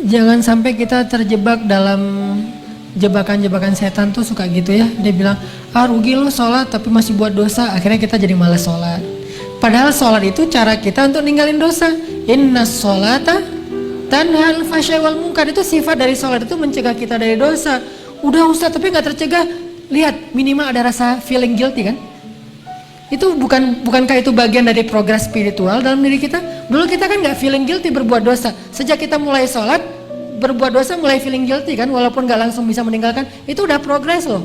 jangan sampai kita terjebak dalam jebakan-jebakan setan tuh suka gitu ya. Dia bilang, rugi lo sholat tapi masih buat dosa. Akhirnya kita jadi malas sholat. Padahal sholat itu cara kita untuk ninggalin dosa. Inna sholata tanhal fahsya'i wal munkar. Itu sifat dari sholat, itu mencegah kita dari dosa. Udah Ustaz tapi gak tercegah. Lihat, minimal ada rasa feeling guilty kan. Itu bukankah itu bagian dari progres spiritual dalam diri kita? Dulu kita kan gak feeling guilty berbuat dosa. Sejak kita mulai sholat, berbuat dosa mulai feeling guilty kan, walaupun gak langsung bisa meninggalkan. Itu udah progres loh.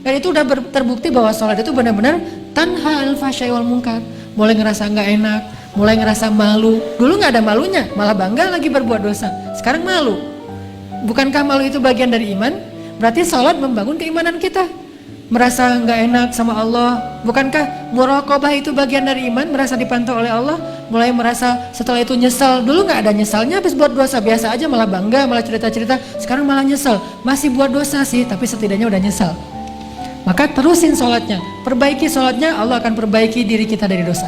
Dan itu udah terbukti bahwa sholat itu benar-benar tanha al fahsya'i wal munkar. Mulai ngerasa gak enak, mulai ngerasa malu. Dulu gak ada malunya, malah bangga lagi berbuat dosa. Sekarang malu. Bukankah malu itu bagian dari iman? Berarti sholat membangun keimanan kita. Merasa gak enak sama Allah. Bukankah muraqabah itu bagian dari iman? Merasa dipantau oleh Allah. Mulai merasa setelah itu nyesal. Dulu gak ada nyesalnya habis buat dosa. Biasa aja, malah bangga, malah cerita-cerita. Sekarang malah nyesel. Masih buat dosa sih, tapi setidaknya udah nyesal. Maka terusin sholatnya. Perbaiki sholatnya, Allah akan perbaiki diri kita dari dosa.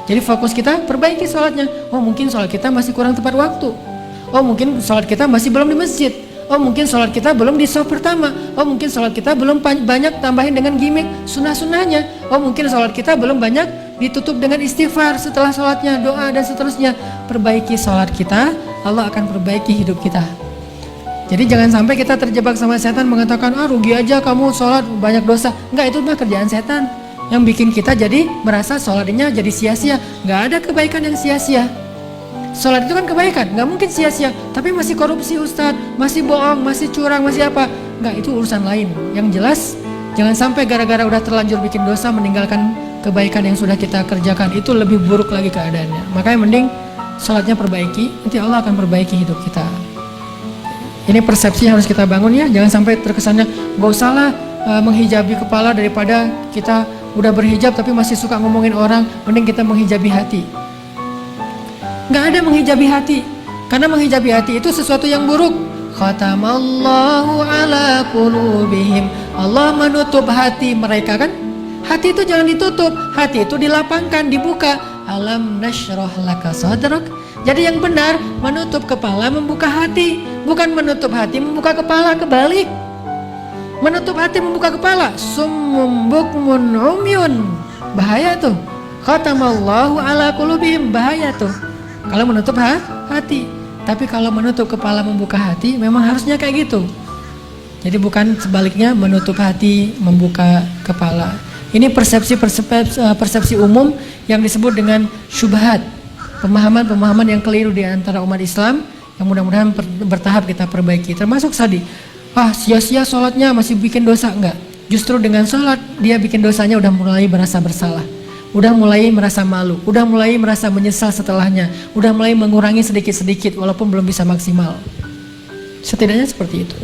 Jadi fokus kita perbaiki sholatnya. Oh mungkin sholat kita masih kurang tepat waktu. Oh mungkin sholat kita masih belum di masjid. Oh mungkin sholat kita belum di shaf pertama. Oh mungkin sholat kita belum banyak tambahin dengan gimmick sunnah-sunnahnya. Oh mungkin sholat kita belum banyak ditutup dengan istighfar setelah sholatnya, doa dan seterusnya. Perbaiki sholat kita, Allah akan perbaiki hidup kita. Jadi jangan sampai kita terjebak sama setan mengatakan, rugi aja kamu sholat banyak dosa. Enggak, itu mah kerjaan setan yang bikin kita jadi merasa sholatnya jadi sia-sia. Enggak ada kebaikan yang sia-sia. Sholat itu kan kebaikan, nggak mungkin sia-sia. Tapi masih korupsi Ustadz, masih bohong, masih curang, masih apa? Nggak, itu urusan lain. Yang jelas, jangan sampai gara-gara udah terlanjur bikin dosa meninggalkan kebaikan yang sudah kita kerjakan. Itu lebih buruk lagi keadaannya. Makanya mending sholatnya perbaiki, nanti Allah akan perbaiki hidup kita. Ini persepsi yang harus kita bangun ya. Jangan sampai terkesannya nggak usahlah menghijabi kepala daripada kita udah berhijab tapi masih suka ngomongin orang. Mending kita menghijabi hati. Nggak ada menghijabi hati, karena menghijabi hati itu sesuatu yang buruk. Khatamallahu ala qulubihim. Allah menutup hati mereka kan. Hati itu jangan ditutup, hati itu dilapangkan, dibuka. Alam nashrah laka sadrak. Jadi yang benar menutup kepala, membuka hati. Bukan menutup hati, membuka kepala, kebalik. Menutup hati, membuka kepala. Summum bukmun umyun. Bahaya tuh. Khatamallahu ala qulubihim, bahaya tuh. Kalau menutup hati, tapi kalau menutup kepala membuka hati, memang harusnya kayak gitu. Jadi bukan sebaliknya menutup hati membuka kepala. Ini persepsi umum yang disebut dengan syubhat, pemahaman-pemahaman yang keliru di antara umat Islam yang mudah-mudahan bertahap kita perbaiki. Termasuk tadi, sia-sia sholatnya masih bikin dosa, enggak. Justru dengan sholat dia bikin dosanya udah mulai merasa bersalah. Udah mulai merasa malu, udah mulai merasa menyesal setelahnya, udah mulai mengurangi sedikit-sedikit walaupun belum bisa maksimal. Setidaknya seperti itu.